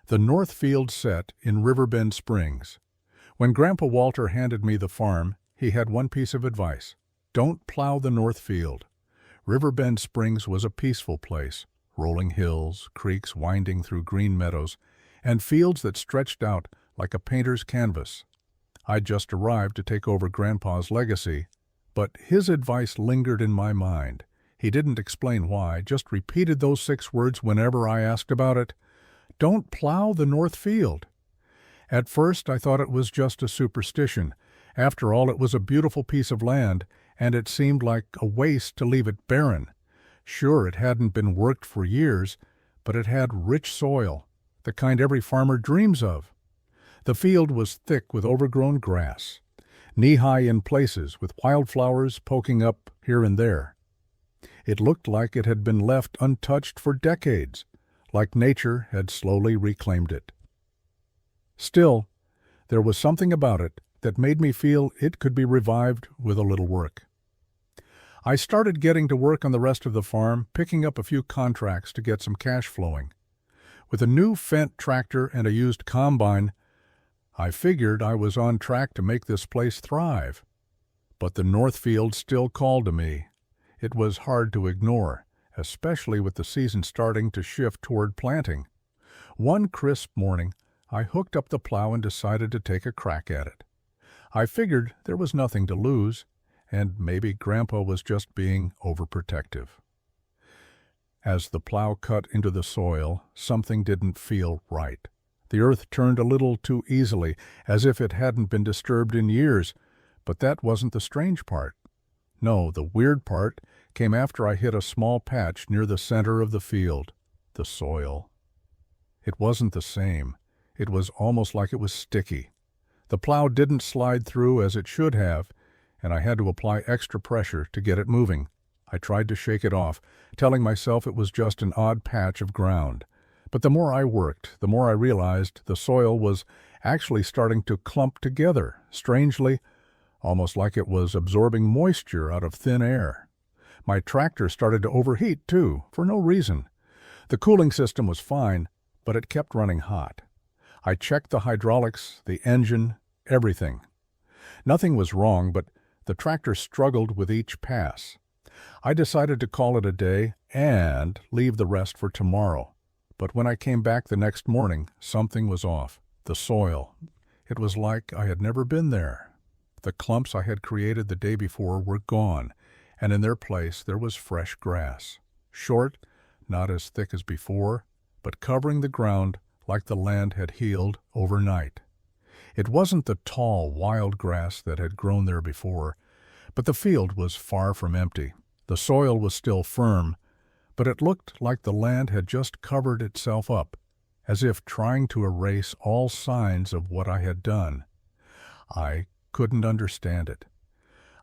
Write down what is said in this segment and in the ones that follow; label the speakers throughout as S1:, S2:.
S1: The north field set in Riverbend Springs. When Grandpa Walter handed me the farm, he had one piece of advice. Don't plow the north field. Riverbend Springs was a peaceful place, rolling hills, creeks winding through green meadows, and fields that stretched out like a painter's canvas. I'd just arrived to take over Grandpa's legacy, but his advice lingered in my mind. He didn't explain why, just repeated those 6 words whenever I asked about it. Don't plow the north field. At first I thought it was just a superstition. After all, it was a beautiful piece of land, and it seemed like a waste to leave it barren. Sure, it hadn't been worked for years, but it had rich soil, the kind every farmer dreams of. The field was thick with overgrown grass, knee-high in places with wildflowers poking up here and there. It looked like it had been left untouched for decades, like nature had slowly reclaimed it. Still, there was something about it that made me feel it could be revived with a little work. I started getting to work on the rest of the farm, picking up a few contracts to get some cash flowing. With a new Fendt tractor and a used combine, I figured I was on track to make this place thrive. But the north field still called to me. It was hard to ignore, especially with the season starting to shift toward planting. One crisp morning, I hooked up the plow and decided to take a crack at it. I figured there was nothing to lose, and maybe Grandpa was just being overprotective. As the plow cut into the soil, something didn't feel right. The earth turned a little too easily, as if it hadn't been disturbed in years, but that wasn't the strange part. No, the weird part came after I hit a small patch near the center of the field, the soil. It wasn't the same. It was almost like it was sticky. The plow didn't slide through as it should have, and I had to apply extra pressure to get it moving. I tried to shake it off, telling myself it was just an odd patch of ground. But the more I worked, the more I realized the soil was actually starting to clump together, strangely, almost like it was absorbing moisture out of thin air. My tractor started to overheat, too, for no reason. The cooling system was fine, but it kept running hot. I checked the hydraulics, the engine, everything. Nothing was wrong, but the tractor struggled with each pass. I decided to call it a day and leave the rest for tomorrow. But when I came back the next morning, something was off. The soil. It was like I had never been there. The clumps I had created the day before were gone, and in their place there was fresh grass. Short, not as thick as before, but covering the ground like the land had healed overnight. It wasn't the tall, wild grass that had grown there before, but the field was far from empty. The soil was still firm, but it looked like the land had just covered itself up, as if trying to erase all signs of what I had done. I couldn't understand it.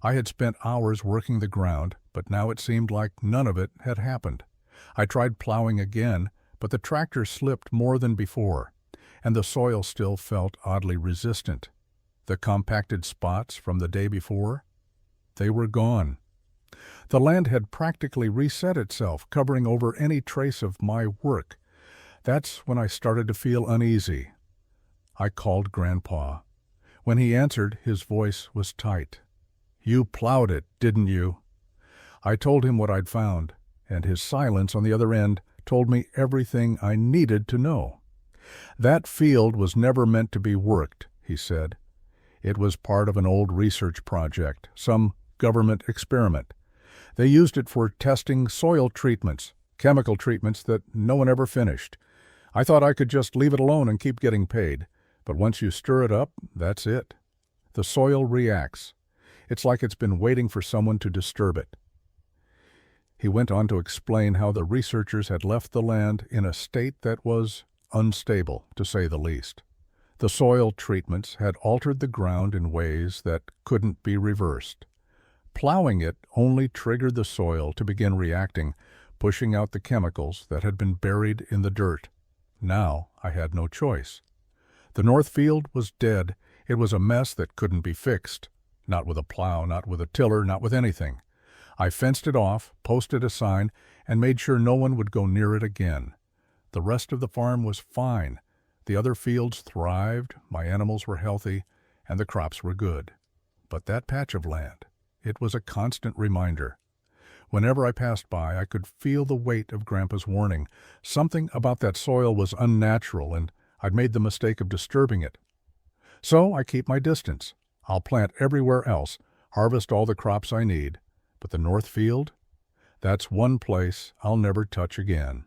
S1: I had spent hours working the ground, but now it seemed like none of it had happened. I tried plowing again, but the tractor slipped more than before, and the soil still felt oddly resistant. The compacted spots from the day before, they were gone. The land had practically reset itself, covering over any trace of my work. That's when I started to feel uneasy. I called Grandpa. When he answered, his voice was tight. "You plowed it, didn't you?" I told him what I'd found, and his silence on the other end told me everything I needed to know. "That field was never meant to be worked," he said. "It was part of an old research project, some government experiment. They used it for testing soil treatments, chemical treatments that no one ever finished. I thought I could just leave it alone and keep getting paid, but once you stir it up, that's it. The soil reacts. It's like it's been waiting for someone to disturb it." He went on to explain how the researchers had left the land in a state that was unstable, to say the least. The soil treatments had altered the ground in ways that couldn't be reversed. Plowing it only triggered the soil to begin reacting, pushing out the chemicals that had been buried in the dirt. Now I had no choice. The north field was dead. It was a mess that couldn't be fixed. Not with a plow, not with a tiller, not with anything. I fenced it off, posted a sign, and made sure no one would go near it again. The rest of the farm was fine, The other fields thrived, my animals were healthy, and the crops were good. But that patch of land, it was a constant reminder. Whenever I passed by, I could feel the weight of Grandpa's warning. Something about that soil was unnatural, and I'd made the mistake of disturbing it. So I keep my distance. I'll plant everywhere else, harvest all the crops I need, but the North Field? That's one place I'll never touch again.